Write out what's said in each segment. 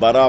12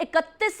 31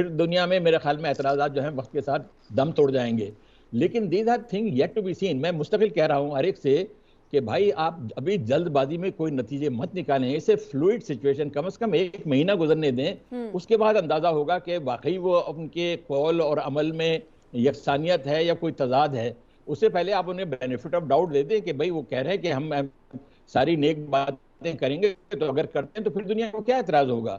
پھر دنیا میں میرے خیال میں اعتراضات جو ہیں وقت کے ساتھ دم توڑ جائیں گے. لیکن these are thing yet to be seen. میں مستقل کہہ رہا ہوں ہر ایک سے کہ بھائی آپ ابھی جلد بازی میں کوئی نتیجے مت نکالیں. اسے فلوئڈ سچویشن کم از کم 1 مہینہ گزرنے دیں, اس کے بعد اندازہ ہوگا کہ واقعی وہ ان کے قول اور عمل میں یکسانیت ہے یا کوئی تضاد ہے. اس سے پہلے آپ انہیں بینیفٹ آف ڈاؤٹ دے دیں کہ بھائی وہ کہہ رہے ہیں کہ ہم ساری نیک باتیں کریں گے, تو اگر کرتے ہیں تو پھر دنیا کو کیا اعتراض ہوگا.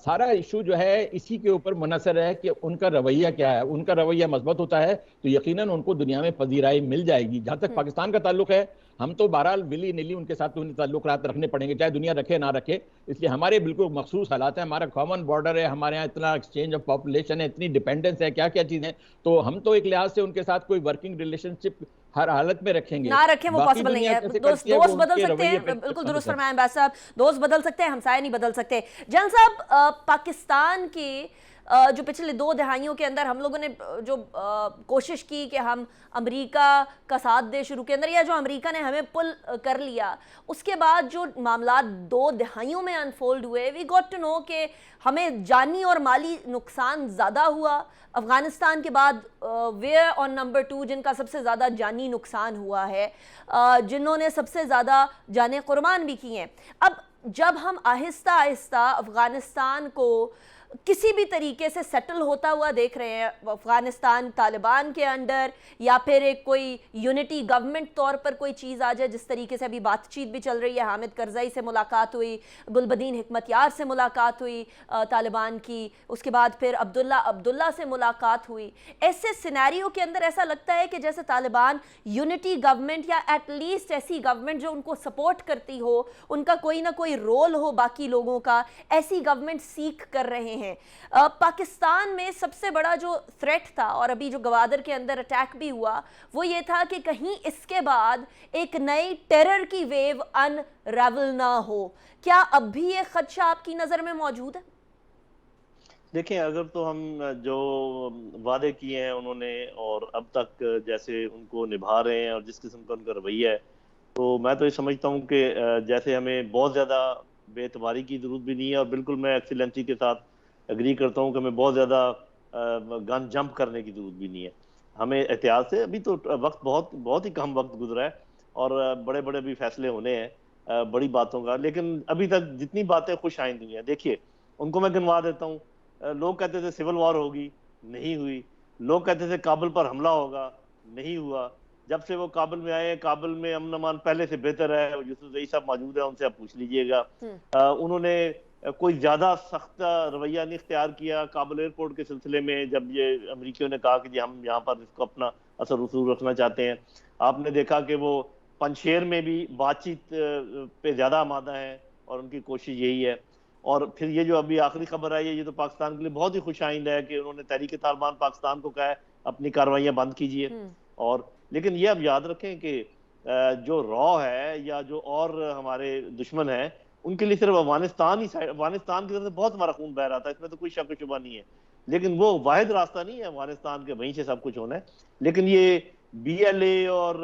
سارا ایشو جو ہے اسی کے اوپر منحصر ہے کہ ان کا رویہ کیا ہے. ان کا رویہ مثبت ہوتا ہے تو یقیناً ان کو دنیا میں پذیرائی مل جائے گی. جہاں تک پاکستان کا تعلق ہے, ہم تو بہرحال ولی نیلی ان کے ساتھ تعلقات رکھنے پڑیں گے, چاہے دنیا رکھے نہ رکھے. اس لیے ہمارے بالکل مخصوص حالات ہیں, ہمارا کامن بارڈر ہے, ہمارے یہاں اتنا ایکسچینج آف پاپولیشن ہے, اتنی ڈیپینڈنس ہے, کیا کیا چیزیں. تو ہم تو ایک لحاظ سے ان کے ساتھ کوئی ورکنگ ریلیشن شپ ہر حالت میں رکھیں گے. نہ رکھیں وہ پاسبل نہیں ہے. دوست بدل سکتے ہیں, بالکل درست فرمائیں امبیڈ صاحب, دوست بدل سکتے ہیں, ہمسائے نہیں بدل سکتے. جان صاحب, پاکستان کی جو پچھلے 2 دہائیوں کے اندر ہم لوگوں نے جو کوشش کی کہ ہم امریکہ کا ساتھ دے شروع کے اندر, یا جو امریکہ نے ہمیں پل کر لیا, اس کے بعد جو معاملات 2 دہائیوں میں انفولڈ ہوئے, وی گوٹ ٹو نو کہ ہمیں جانی اور مالی نقصان زیادہ ہوا. افغانستان کے بعد ویئر آن نمبر 2 جن کا سب سے زیادہ جانی نقصان ہوا ہے, جنہوں نے سب سے زیادہ جانیں قربان بھی کی ہیں. اب جب ہم آہستہ آہستہ افغانستان کو کسی بھی طریقے سے سیٹل ہوتا ہوا دیکھ رہے ہیں, افغانستان طالبان کے انڈر, یا پھر ایک کوئی یونٹی گورنمنٹ طور پر کوئی چیز آ جائے, جس طریقے سے ابھی بات چیت بھی چل رہی ہے, حامد کرزئی سے ملاقات ہوئی, گلبدین حکمت یار سے ملاقات ہوئی طالبان کی, اس کے بعد پھر عبداللہ سے ملاقات ہوئی. ایسے سینیریو کے اندر ایسا لگتا ہے کہ جیسے طالبان یونٹی گورنمنٹ, یا ایٹ لیسٹ ایسی گورنمنٹ جو ان کو سپورٹ کرتی ہو, ان کا کوئی نہ کوئی رول ہو باقی لوگوں کا, ایسی گورنمنٹ سیکھ کر رہے ہیں. پاکستان میں سب سے بڑا جو تھریٹ تھا, اور ابھی جو گوادر کے اندر اٹیک بھی ہوا, وہ یہ تھا کہ کہیں اس کے بعد ایک نئی ٹیرر کی ویو انریول نہ ہو. کیا اب بھی یہ خدشہ آپ کی نظر میں موجود ہے؟ دیکھیں, اگر تو ہم جو وعدے کیے ہیں انہوں نے, اور اب تک جیسے ان کو نبھا رہے ہیں اور جس قسم کا ان کا رویہ ہے, تو میں تو یہ سمجھتا ہوں کہ جیسے ہمیں بہت زیادہ بے اعتباری کی ضرورت بھی نہیں ہے, اور بالکل میں ایکسیلنسی کے ساتھ اگری کرتا ہوں کہ ہمیں بہت زیادہ گن جمپ کرنے کی ضرورت بھی نہیں ہے. ہمیں احتیاط سے, ابھی تو وقت بہت ہی کم وقت گزرا ہے, اور بڑے بڑے بھی فیصلے ہونے ہیں بڑی باتوں کا, لیکن ابھی تک جتنی باتیں خوش آئندی ہیں, دیکھیے ان کو میں گنوا دیتا ہوں. لوگ کہتے تھے سول وار ہوگی, نہیں ہوئی. لوگ کہتے تھے کابل پر حملہ ہوگا, نہیں ہوا. جب سے وہ کابل میں آئے, کابل میں امن امان پہلے سے بہتر ہے. یوسف زئی صاحب موجود ہیں, ان سے آپ پوچھ لیجئے گا. انہوں نے کوئی زیادہ سخت رویہ نہیں اختیار کیا کابل ایئرپورٹ کے سلسلے میں, جب یہ امریکیوں نے کہا کہ جی ہم یہاں پر اس کو اپنا اثر رسوخ رکھنا چاہتے ہیں. آپ نے دیکھا کہ وہ پنشیر میں بھی بات چیت پہ زیادہ آمادہ ہیں, اور ان کی کوشش یہی ہے. اور پھر یہ جو ابھی آخری خبر آئی ہے, یہ تو پاکستان کے لیے بہت ہی خوش آئند ہے کہ انہوں نے تحریک طالبان پاکستان کو کہا ہے اپنی کارروائیاں بند کیجیے. اور لیکن یہ اب یاد رکھیں کہ جو را ہے یا جو اور ہمارے دشمن ہیں, ان کے لیے صرف افغانستان کی طرف سے بہت ہمارا خون بہ رہا تھا, اس میں تو کوئی شک و شبہ نہیں ہے. لیکن وہ واحد راستہ نہیں ہے افغانستان کے, وہیں سے سب کچھ ہونا ہے. لیکن یہ بی ایل اے اور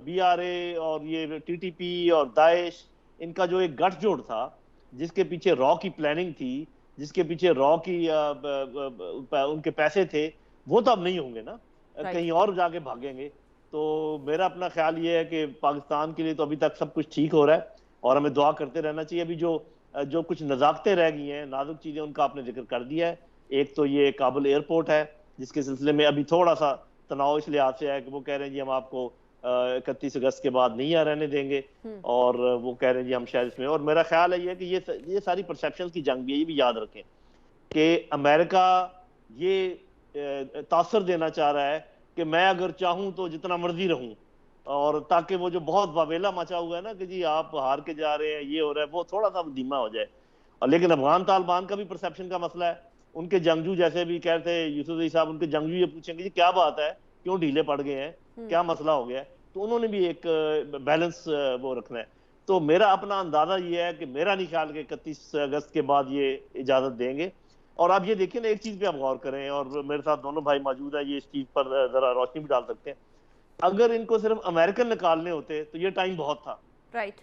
بی آر اے اور یہ ٹی ٹی پی اور داعش, ان کا جو ایک گٹھ جوڑ تھا, جس کے پیچھے را کی پلاننگ تھی, جس کے پیچھے را کی ان کے پیسے تھے, وہ تو اب نہیں ہوں گے نا, کہیں اور جا کے بھاگیں گے. تو میرا اپنا خیال یہ ہے کہ پاکستان کے لیے تو ابھی تک سب کچھ ٹھیک ہو رہا ہے, اور ہمیں دعا کرتے رہنا چاہیے. ابھی جو کچھ نزاکتیں رہ گئی ہیں, نازک چیزیں, ان کا آپ نے ذکر کر دیا ہے. ایک تو یہ کابل ایئرپورٹ ہے, جس کے سلسلے میں ابھی تھوڑا سا تناؤ اس لحاظ سے ہے کہ وہ کہہ رہے ہیں جی ہم آپ کو 31 اگست کے بعد نہیں رہنے دیں گے, اور وہ کہہ رہے ہیں جی ہم شاید اس میں. اور میرا خیال ہے یہ کہ یہ ساری پرسیپشن کی جنگ بھی ہے. یہ بھی یاد رکھیں کہ امریکہ یہ تاثر دینا چاہ رہا ہے کہ میں اگر چاہوں تو جتنا مرضی رہوں, اور تاکہ وہ جو بہت واویلا مچا ہوا ہے نا کہ جی آپ ہار کے جا رہے ہیں, یہ ہو رہا ہے, وہ تھوڑا سا دھیما ہو جائے. اور لیکن افغان طالبان کا بھی پرسیپشن کا مسئلہ ہے. ان کے جنگجو جیسے بھی کہتے ہیں یوسف زئی صاحب, ان کے جنگجو یہ پوچھیں گے جی کیا بات ہے, کیوں ڈھیلے پڑ گئے ہیں, کیا مسئلہ ہو گیا ہے. تو انہوں نے بھی ایک بیلنس وہ رکھنا ہے. تو میرا اپنا اندازہ یہ ہے کہ میرا نہیں خیال کہ 31 اگست کے بعد یہ اجازت دیں گے. اور آپ یہ دیکھیں نا, ایک چیز پہ آپ غور کریں, اور میرے ساتھ دونوں بھائی موجود ہیں, یہ اس چیز پر ذرا روشنی بھی ڈال سکتے ہیں. اگر ان کو صرف امریکن نکالنے ہوتے تو یہ ٹائم بہت تھا, رائٹ.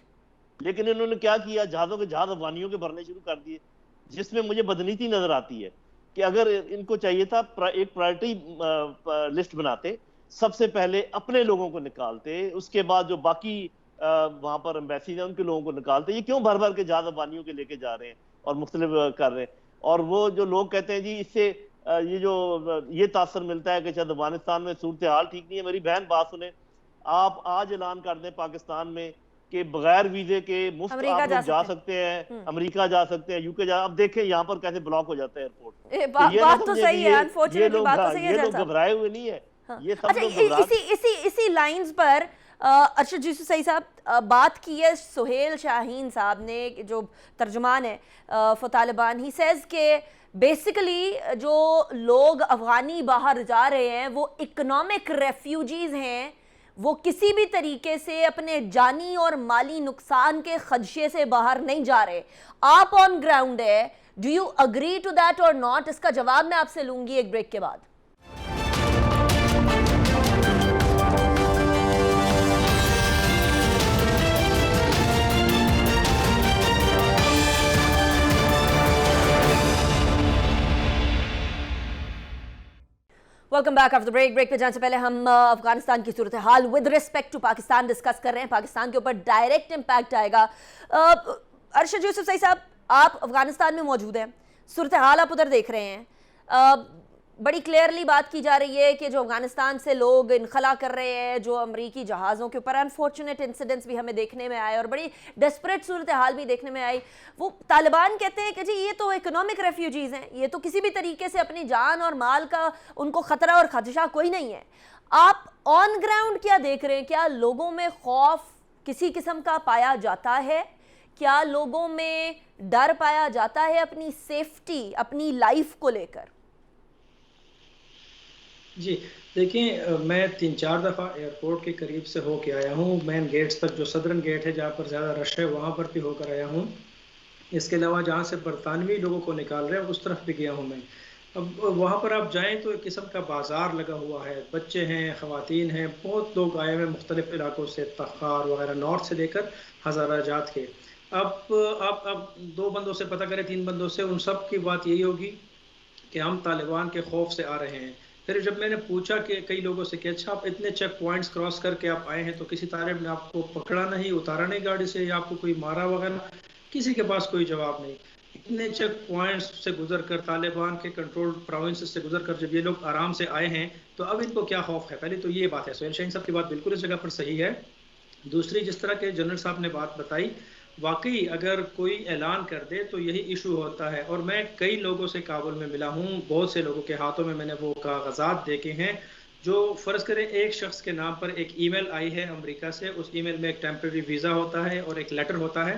لیکن انہوں نے کیا کیا, جہازوں کے جہاز افغانیوں کے بھرنے شروع کر دیے, جس میں مجھے بدنیتی نظر آتی ہے کہ اگر ان کو چاہیے تھا ایک پرائرٹی لسٹ بناتے، سب سے پہلے اپنے لوگوں کو نکالتے، اس کے بعد جو باقی وہاں پر امبیسیز ہیں ان کے لوگوں کو نکالتے. یہ کیوں بھر بھر کے جہاز افغانیوں کے لے کے جا رہے ہیں اور مختلف کر رہے ہیں؟ اور وہ جو لوگ کہتے ہیں جی اس سے یہ تاثر ملتا ہے کہ شاید افغانستان میں صورتحال ٹھیک نہیں ہے. میری بہن بات سنیں، آپ آج اعلان کر دیں پاکستان میں کہ بغیر ویزے کے مفت امریکہ آپ لوگ جا سکتے ہیں، امریکہ جا سکتے ہیں، UK جا. اب دیکھیں یہاں پر کیسے بلاک ہو جاتا ہے ایئرپورٹ. بات تو صحیح ہے، انفارچونیٹلی بات تو صحیح ہے. یہ لوگ گھبرائے ہوئے نہیں ہے، یہ سب اچھا، لوگ گھبرا اسی لائنز پر ارشد یوسف سعید صاحب بات کی ہے سہیل شاہین صاحب نے، جو ترجمان ہے فار طالبان. ہی سیز کہ بیسیکلی جو لوگ افغانی باہر جا رہے ہیں وہ اکنامک ریفیوجیز ہیں، وہ کسی بھی طریقے سے اپنے جانی اور مالی نقصان کے خدشے سے باہر نہیں جا رہے. آپ آن گراؤنڈ ہے، do you agree to that اور ناٹ؟ اس کا جواب میں آپ سے لوں گی ایک بریک کے بعد. Welcome back after break. Break پہ جانے سے پہلے ہم افغانستان کی صورتحال with respect to Pakistan discuss کر رہے ہیں. پاکستان کے اوپر ڈائریکٹ امپیکٹ آئے گا. ارشد یوسف سعید صاحب، آپ افغانستان میں موجود ہیں، صورتحال آپ ادھر دیکھ رہے ہیں. بڑی کلیئرلی بات کی جا رہی ہے کہ جو افغانستان سے لوگ انخلا کر رہے ہیں، جو امریکی جہازوں کے اوپر انفارچونیٹ انسیڈنٹس بھی ہمیں دیکھنے میں آئے اور بڑی ڈیسپریٹ صورتحال بھی دیکھنے میں آئی، وہ طالبان کہتے ہیں کہ جی یہ تو اکنامک ریفیوجیز ہیں، یہ تو کسی بھی طریقے سے اپنی جان اور مال کا ان کو خطرہ اور خدشہ کوئی نہیں ہے. آپ آن گراؤنڈ کیا دیکھ رہے ہیں؟ کیا لوگوں میں خوف کسی قسم کا پایا جاتا ہے؟ کیا لوگوں میں ڈر پایا جاتا ہے اپنی سیفٹی، اپنی لائف کو لے کر؟ جی دیکھیں، میں 3-4 دفعہ ایئرپورٹ کے قریب سے ہو کے آیا ہوں. مین گیٹس تک، جو صدرن گیٹ ہے جہاں پر زیادہ رش ہے، وہاں پر بھی ہو کر آیا ہوں. اس کے علاوہ جہاں سے برطانوی لوگوں کو نکال رہے ہیں اس طرف بھی گیا ہوں میں. اب وہاں پر آپ جائیں تو ایک قسم کا بازار لگا ہوا ہے، بچے ہیں، خواتین ہیں، بہت لوگ آئے ہوئے مختلف علاقوں سے، تخار وغیرہ نارتھ سے لے کر ہزارہ جات کے. اب آپ 2 بندوں سے پتہ کریں، 3 بندوں سے، ان سب کی بات یہی ہوگی کہ ہم طالبان کے خوف سے آ رہے ہیں. پھر جب میں نے پوچھا کہ کئی لوگوں سے کہ اچھا آپ اتنے چیک پوائنٹس کراس کر کے آپ آئے ہیں تو کسی طالب نے آپ کو پکڑا نہیں، اتارا نہیں گاڑی سے، یا آپ کو کوئی مارا وغیرہ؟ کسی کے پاس کوئی جواب نہیں. اتنے چیک پوائنٹس سے گزر کر، طالبان کے کنٹرول پروونسز سے گزر کر جب یہ لوگ آرام سے آئے ہیں تو اب ان کو کیا خوف ہے؟ پہلے تو یہ بات ہے. سہیل شاہین صاحب کی بات بالکل اس جگہ پر صحیح ہے. دوسری، جس طرح کے جنرل صاحب نے بات بتائی، واقعی اگر کوئی اعلان کر دے تو یہی ایشو ہوتا ہے. اور میں کئی لوگوں سے کابل میں ملا ہوں، بہت سے لوگوں کے ہاتھوں میں نے وہ کاغذات دیکھے ہیں جو فرض کریں ایک شخص کے نام پر ایک ای میل آئی ہے امریکہ سے، اس ای میل میں ایک ٹیمپریری ویزا ہوتا ہے اور ایک لیٹر ہوتا ہے.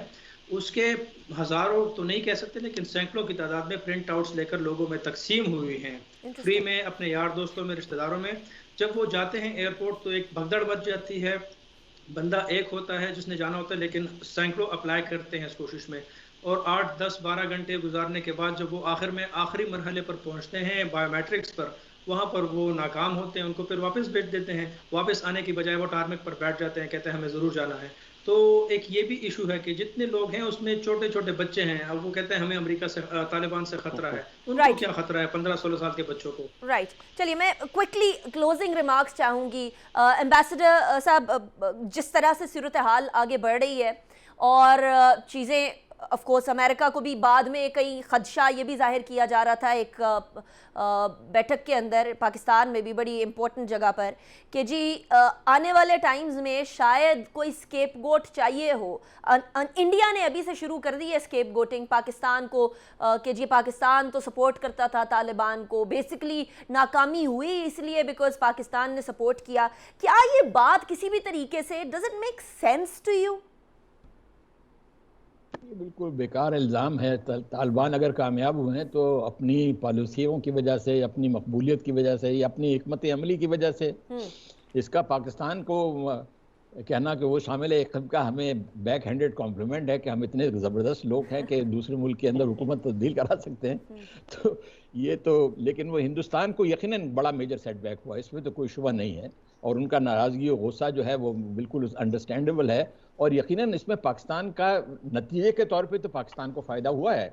اس کے ہزاروں تو نہیں کہہ سکتے لیکن سینکڑوں کی تعداد میں پرنٹ آؤٹس لے کر لوگوں میں تقسیم ہوئی ہیں، فری میں، اپنے یار دوستوں میں، رشتہ داروں میں. جب وہ جاتے ہیں ایئرپورٹ تو ایک بھگدڑ بچ جاتی ہے. بندہ ایک ہوتا ہے جس نے جانا ہوتا ہے لیکن سینکڑوں اپلائی کرتے ہیں اس کوشش میں، اور 8، 10، 12 گھنٹے گزارنے کے بعد جب وہ آخری مرحلے پر پہنچتے ہیں بایو میٹرکس پر، وہاں پر وہ ناکام ہوتے ہیں. ان کو پھر واپس بھیج دیتے ہیں. واپس آنے کی بجائے وہ ٹارمک پر بیٹھ جاتے ہیں، کہتے ہیں ہمیں ضرور جانا ہے. تو ایک یہ بھی ایشو ہے کہ جتنے لوگ ہیں اس میں چھوٹے چھوٹے بچے ہیں. اب وہ کہتے ہیں ہمیں امریکہ سے، طالبان سے خطرہ ہے. ان کو کیا خطرہ ہے 15-16 سال کے بچوں کو؟ رائٹ. چلیے میں کوئکلی کلوزنگ ریمارکس چاہوں گی. ایمبیسڈر صاحب، جس طرح سے صورتحال آگے بڑھ رہی ہے اور چیزیں آف کورس امریکہ کو بھی بعد میں کئی خدشہ یہ بھی ظاہر کیا جا رہا تھا ایک بیٹھک کے اندر پاکستان میں بھی بڑی امپورٹنٹ جگہ پر، کہ جی آنے والے ٹائمز میں شاید کوئی اسکیپ گوٹ چاہیے ہو. انڈیا نے ابھی سے شروع کر دی ہے اسکیپ گوٹنگ پاکستان کو، کہ جی پاکستان تو سپورٹ کرتا تھا طالبان کو، بیسکلی ناکامی ہوئی اس لیے بیکاز پاکستان نے سپورٹ کیا. کیا یہ بات کسی بھی طریقے سے does it make sense to you? یہ بالکل بیکار الزام ہے. طالبان اگر کامیاب ہوئے ہیں تو اپنی پالیسیوں کی وجہ سے، اپنی مقبولیت کی وجہ سے یا اپنی حکمت عملی کی وجہ سے. اس کا پاکستان کو کہنا کہ وہ شامل ہے ایک قسم کا ہمیں بیک ہینڈڈ کمپلیمنٹ ہے کہ ہم اتنے زبردست لوگ ہیں کہ دوسرے ملک کے اندر حکومت تبدیل کرا سکتے ہیں. تو یہ تو، لیکن وہ ہندوستان کو یقیناً بڑا میجر سیٹ بیک ہوا، اس میں تو کوئی شبہ نہیں ہے. اور ان کا ناراضگی و غصہ جو ہے وہ بالکل انڈرسٹینڈیبل ہے. اور یقیناً اس میں پاکستان کا نتیجے کے طور پہ تو پاکستان کو فائدہ ہوا ہے.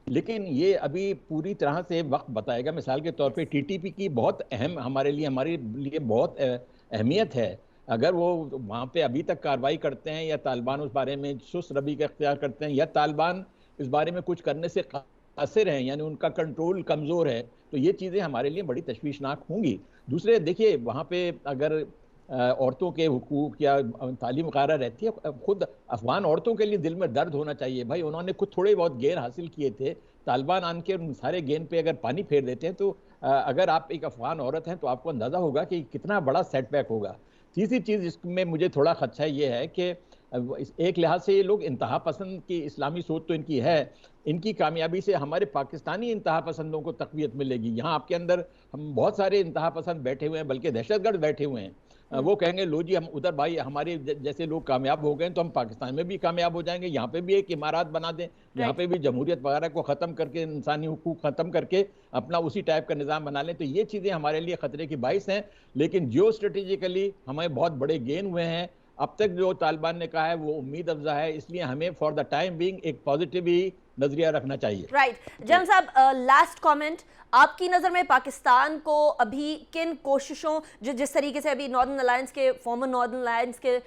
لیکن یہ ابھی پوری طرح سے وقت بتائے گا. مثال کے طور پہ ٹی ٹی پی کی بہت اہم ہمارے لیے بہت اہمیت ہے. اگر وہ وہاں پہ ابھی تک کارروائی کرتے ہیں یا طالبان اس بارے میں سست روی کا اختیار کرتے ہیں یا طالبان اس بارے میں کچھ کرنے سے قاصر ہیں, یعنی ان کا کنٹرول کمزور ہے, تو یہ چیزیں ہمارے لیے بڑی تشویشناک ہوں گی. دوسرے دیکھیے وہاں پہ اگر عورتوں کے حقوق یا تعلیم وغیرہ رہتی ہے, خود افغان عورتوں کے لیے دل میں درد ہونا چاہیے. بھائی انہوں نے کچھ تھوڑے بہت گین حاصل کیے تھے, طالبان آن کے ان سارے گین پہ اگر پانی پھیر دیتے ہیں تو اگر آپ ایک افغان عورت ہیں تو آپ کو اندازہ ہوگا کہ کتنا بڑا سیٹ بیک ہوگا. تیسری چیز جس میں مجھے تھوڑا خدشہ یہ ہے کہ ایک لحاظ سے یہ لوگ انتہا پسند کی اسلامی سوچ تو ان کی ہے, ان کی کامیابی سے ہمارے پاکستانی انتہا پسندوں کو تقویت ملے گی. یہاں آپ کے اندر ہم بہت سارے انتہا پسند بیٹھے ہوئے ہیں, بلکہ دہشت گرد بیٹھے ہوئے ہیں. وہ کہیں گے لو جی ہم ادھر بھائی ہمارے جیسے لوگ کامیاب ہو گئے تو ہم پاکستان میں بھی کامیاب ہو جائیں گے, یہاں پہ بھی ایک امارات بنا دیں, یہاں پہ بھی جمہوریت وغیرہ کو ختم کر کے انسانی حقوق ختم کر کے اپنا اسی ٹائپ کا نظام بنا لیں. تو یہ چیزیں ہمارے لیے خطرے کی باعث ہیں. لیکن جیو اسٹریٹجیکلی ہمیں بہت بڑے گین ہوئے ہیں. اب تک جو طالبان نے کہا ہے وہ امید افزا ہے, اس لیے ہمیں فار دا ٹائم بینگ ایک پازیٹیو ہی نظریہ رکھنا چاہیے. رائٹ جنرل صاحب, لاسٹ کامنٹ, آپ کی نظر میں پاکستان کو ابھی کن کوششوں, جس طریقے سے ابھی ناردرن الائنس کے فارمر ناردرن الائنس کے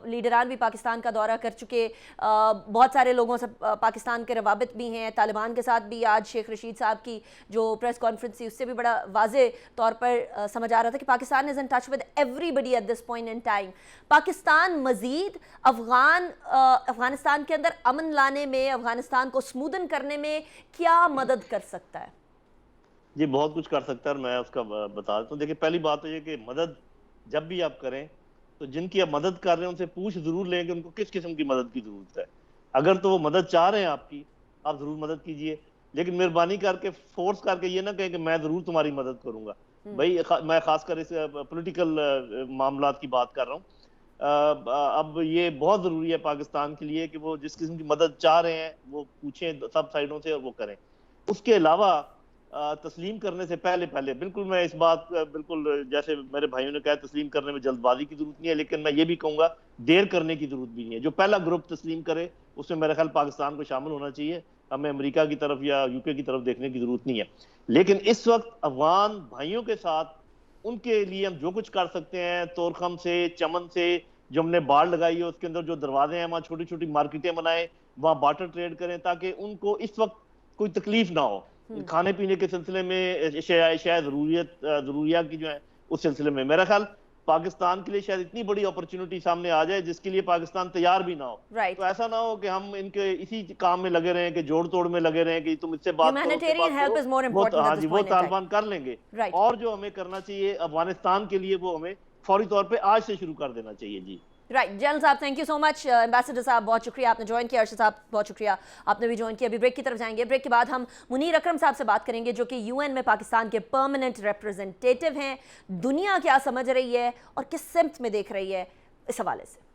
لیڈران بھی پاکستان کا دورہ کر چکے, بہت سارے لوگوں سے پاکستان کے روابط بھی ہیں, طالبان کے ساتھ بھی آج شیخ رشید صاحب کی جو پریس کانفرنس تھی اس سے بھی بڑا واضح طور پر سمجھ آ رہا تھا کہ Pakistan is in touch with everybody at this point in time. Pakistan مزید افغانستان کے اندر امن لانے میں, افغانستان کو سمودن کرنے میں کیا مدد کر سکتا ہے؟ جی بہت کچھ کر سکتا ہے, اور میں اس کا بتا دیتا ہوں. دیکھیں پہلی بات تو یہ کہ مدد جب بھی آپ کریں تو جن کی آپ مدد کر رہے ہیں ان سے پوچھ ضرور لیں کہ ان کو کس قسم کی مدد کی ضرورت ہے. اگر تو وہ مدد چاہ رہے ہیں آپ کی, آپ ضرور مدد کیجئے, لیکن مہربانی کر کے فورس کر کے یہ نہ کہیں کہ میں ضرور تمہاری مدد کروں گا. بھائی میں خاص کر اس پولیٹیکل معاملات کی بات کر رہا ہوں. اب یہ بہت ضروری ہے پاکستان کے لیے کہ وہ جس قسم کی مدد چاہ رہے ہیں وہ پوچھیں سب سائڈوں سے اور وہ کریں. اس کے علاوہ تسلیم کرنے سے پہلے بالکل میں اس بات بالکل جیسے میرے بھائیوں نے کہا تسلیم کرنے میں جلد بازی کی ضرورت نہیں ہے, لیکن میں یہ بھی کہوں گا دیر کرنے کی ضرورت بھی نہیں ہے. جو پہلا گروپ تسلیم کرے اس میں میرا خیال پاکستان کو شامل ہونا چاہیے, ہمیں امریکہ کی طرف یا یو کے کی طرف دیکھنے کی ضرورت نہیں ہے. لیکن اس وقت افغان بھائیوں کے ساتھ ان کے لیے ہم جو کچھ کر سکتے ہیں, تورخم سے چمن سے جو ہم نے باڑ لگائی ہے اس کے اندر جو دروازے ہیں وہاں چھوٹی چھوٹی مارکیٹیں بنائیں, وہاں بارٹر ٹریڈ کریں تاکہ ان کو اس وقت کوئی تکلیف نہ ہو کھانے پینے کے سلسلے میں, شاید ضروریات کی جو ہیں اس سلسلے میں. میرا خیال پاکستان کے لیے شاید اتنی بڑی اپرچونٹی سامنے آ جائے جس کے لیے پاکستان تیار بھی نہ ہو. تو ایسا نہ ہو کہ ہم ان کے اسی کام میں لگے رہیں کہ جوڑ توڑ میں لگے رہیں کہ تم اس سے بات کرو, ہاں جی وہ طالبان کر لیں گے. اور جو ہمیں کرنا چاہیے افغانستان کے لیے وہ ہمیں فوری طور پہ آج سے شروع کر دینا چاہیے. جی رائٹ جنرل صاحب, thank you so much. Ambassador صاحب بہت شکریہ, آپ نے جوائن کیا. ارشد صاحب بہت شکریہ, آپ نے بھی جوائن کیا. ابھی بریک کی طرف جائیں گے. بریک کے بعد ہم منیر اکرم صاحب سے بات کریں گے جو کہ یو این میں پاکستان کے پرماننٹ ریپرزنٹیٹیو ہیں. دنیا کیا سمجھ رہی ہے اور کس سمت میں دیکھ رہی ہے اس حوالے سے.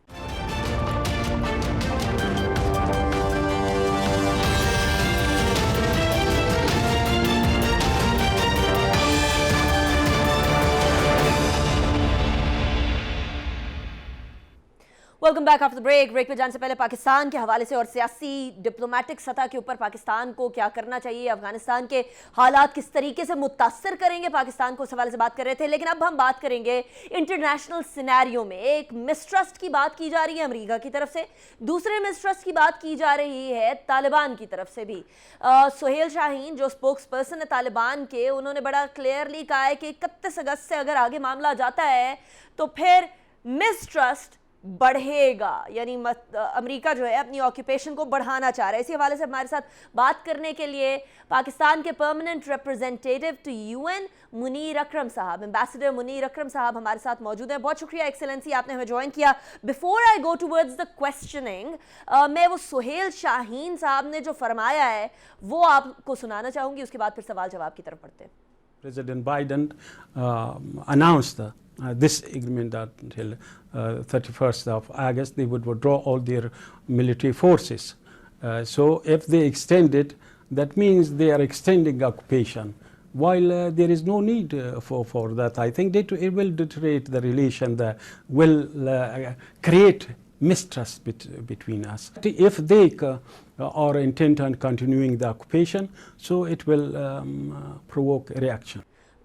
Welcome back after break. Break پہ جانے سے پہلے پاکستان کے حوالے سے اور سیاسی ڈپلومیٹک سطح کے اوپر پاکستان کو کیا کرنا چاہیے, افغانستان کے حالات کس طریقے سے متاثر کریں گے پاکستان کو, اس حوالے سے بات کر رہے تھے. لیکن اب ہم بات کریں گے انٹرنیشنل سینیریو میں. ایک مسٹرسٹ کی بات کی جا رہی ہے امریکہ کی طرف سے, دوسرے مسٹرسٹ کی بات کی جا رہی ہے طالبان کی طرف سے بھی. سہیل شاہین جو اسپوکس پرسن ہے طالبان کے, انہوں نے بڑا کلیئرلی کہا ہے کہ 31 اگست سے اگر آگے معاملہ جاتا ہے تو پھر مسٹرسٹ بڑھے گا, یعنی امریکہ جو ہے اپنی آکیوپیشن کو بڑھانا چاہ رہا ہے. اسی حوالے سے ہمارے ساتھ بات کرنے کے لیے پاکستان کے permanent representative to U N Munir Akram صاحب, ایمبیسڈر منیر اکرم صاحب ہمارے ساتھ موجود ہیں. بہت شکریہ ایکسلنسی, آپ نے ہمیں جوائن کیا. Before I go towards the کویسچننگ, میں وہ سہیل شاہین صاحب نے جو فرمایا ہے وہ آپ کو سنانا چاہوں گی, اس کے بعد پھر سوال جواب کی طرف بڑھتے ہیں. President Biden announced this agreement that until 31st of August they would withdraw all their military forces. So if they extend it, that means they are extending occupation. While there is no need for that, I think it will deteriorate the relation, that will create mistrust between us. If they or intent on continuing the occupation, so it will provoke a reaction.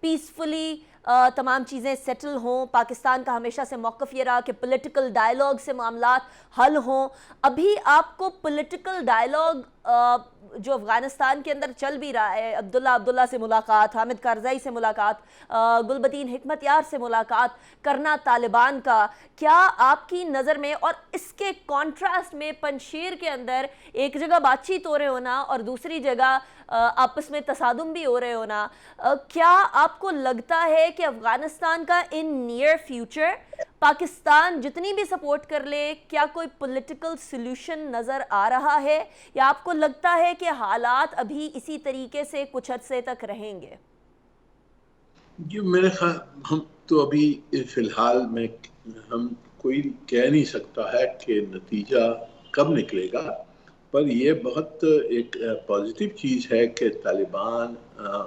Peacefully تمام چیزیں settle ہوں. پاکستان کا ہمیشہ سے موقف یہ رہا کہ پولیٹیکل ڈائلاگ سے معاملات حل ہوں. ابھی آپ کو پولیٹیکل ڈائلاگ جو افغانستان کے اندر چل بھی رہا ہے, عبداللہ سے ملاقات, حامد کارزائی سے ملاقات, گلبدین حکمت یار سے ملاقات کرنا طالبان کا, کیا آپ کی نظر میں, اور اس کے کانٹراسٹ میں پنشیر کے اندر ایک جگہ بات چیت ہو رہے ہونا اور دوسری جگہ آپس میں تصادم بھی ہو رہے ہونا, کیا آپ کو لگتا ہے کہ افغانستان کا ان نیئر فیوچر پاکستان جتنی بھی سپورٹ کر لے, کیا کوئی پولیٹیکل سلوشن نظر آ رہا ہے, یا آپ کو لگتا ہے کہ حالات ابھی اسی طریقے سے کچھ عرصے تک رہیں گے؟ جی میرے خیال ہم تو ابھی فی الحال میں ہم کوئی کہہ نہیں سکتا ہے کہ نتیجہ کب نکلے گا, پر یہ بہت ایک پازیٹیو چیز ہے کہ طالبان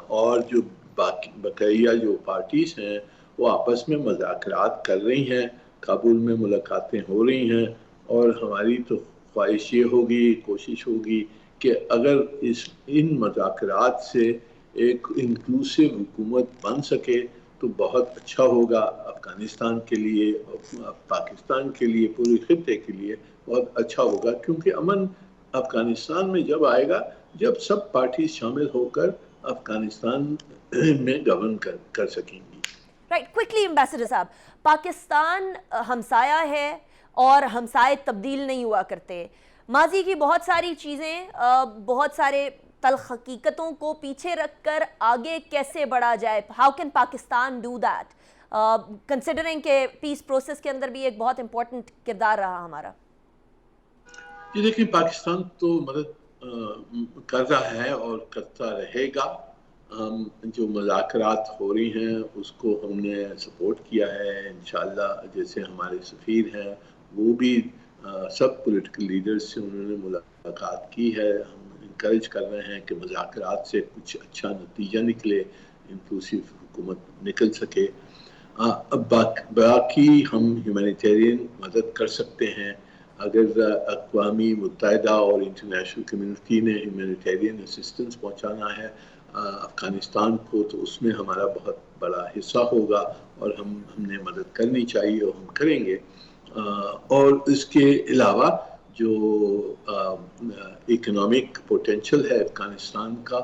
اور جو بقیہ جو پارٹیز ہیں وہ آپس میں مذاکرات کر رہی ہیں, کابل میں ملاقاتیں ہو رہی ہیں, اور ہماری تو خواہش یہ ہوگی, کوشش ہوگی کہ اگر ان مذاکرات سے ایک انکلوسیو حکومت بن سکے تو بہت اچھا ہوگا افغانستان کے لیے, پاکستان کے لیے, پورے خطے کے لیے بہت اچھا ہوگا, کیونکہ امن افغانستان میں جب آئے گا جب سب پارٹیز شامل ہو کر افغانستان میں گورن کر سکیں گی. رائٹ, کوئکلی امبیسڈر صاحب, پاکستان ہمسایہ ہے اور ہمسائے تبدیل نہیں ہوا کرتے. ماضی کی بہت ساری چیزیں, بہت سارے تلخ حقیقتوں کو پیچھے رکھ کر آگے کیسے بڑھا جائے, how can Pakistan do that, considering کہ پیس پروسیس کے اندر بھی ایک بہت امپورٹنٹ کردار رہا ہمارا؟ جی دیکھیں, پاکستان تو مدد کر رہا ہے اور کرتا رہے گا. ہم جو مذاکرات ہو رہی ہیں اس کو ہم نے سپورٹ کیا ہے انشاءاللہ. جیسے ہمارے سفیر ہیں وہ بھی سب پولیٹیکل لیڈرز سے انہوں نے ملاقات کی ہے. ہم انکریج کر رہے ہیں کہ مذاکرات سے کچھ اچھا نتیجہ نکلے, انکلوسیو حکومت نکل سکے. اب باقی ہم ہیومینیٹیرین مدد کر سکتے ہیں. اگر اقوام متحدہ اور انٹرنیشنل کمیونٹی نے ہیومینیٹیرین اسسٹنس پہنچانا ہے افغانستان کو, تو اس میں ہمارا بہت بڑا حصہ ہوگا اور ہم نے مدد کرنی چاہیے اور ہم کریں گے. اور اس کے علاوہ جو اکنامک پوٹینشل ہے افغانستان کا,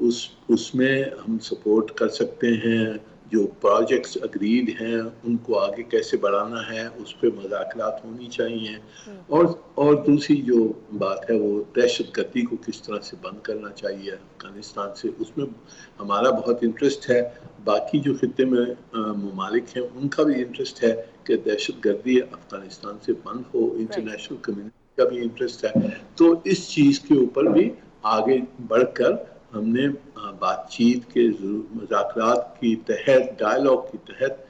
اس میں ہم سپورٹ کر سکتے ہیں. جو پروجیکٹس اگریڈ ہیں ان کو آگے کیسے بڑھانا ہے اس پہ مذاکرات ہونی چاہیے. اور دوسری جو بات ہے وہ دہشت گردی کو کس طرح سے بند کرنا چاہیے افغانستان سے, اس میں ہمارا بہت انٹرسٹ ہے. باقی جو خطے میں ممالک ہیں ان کا بھی انٹرسٹ ہے کہ دہشت گردی افغانستان سے بند ہو, انٹرنیشنل کمیونٹی کا بھی انٹرسٹ ہے. تو اس چیز کے اوپر بھی آگے بڑھ کر ہم نے بات چیت کے مذاکرات کی تحت, ڈائلاگ کی تحت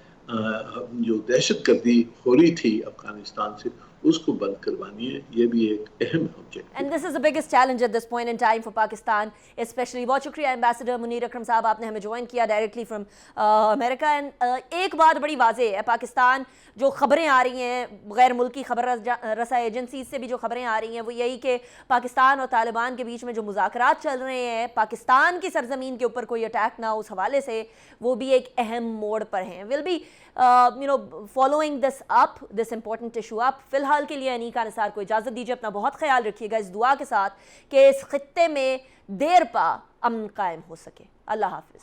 جو دہشت گردی ہو رہی تھی افغانستان سے اس کو بند کروانی ہے. یہ بھی ایک اہم object. And this is the biggest challenge at this point in time for Pakistan especially. بہت شکریہ ایمبیسڈر منیر اکرم صاحب, آپ نے ہمیں جوائن کیا ڈائریکٹلی فرام امریکہ. اینڈ ایک بات بڑی واضح ہے, پاکستان جو خبریں آ رہی ہیں غیر ملکی خبر رساں ایجنسیز سے بھی جو خبریں آ رہی ہیں وہ یہی کہ پاکستان اور طالبان کے بیچ میں جو مذاکرات چل رہے ہیں پاکستان کی سرزمین کے اوپر کوئی اٹیک نہ ہو, اس حوالے سے وہ بھی ایک اہم موڑ پر ہیں. Will be following this up, this important issue up. فی الحال کے لیے انیکا نثار کو اجازت دیجیے, اپنا بہت خیال رکھیے گا اس دعا کے ساتھ کہ اس خطے میں دیر پا امن قائم ہو سکے. اللہ حافظ.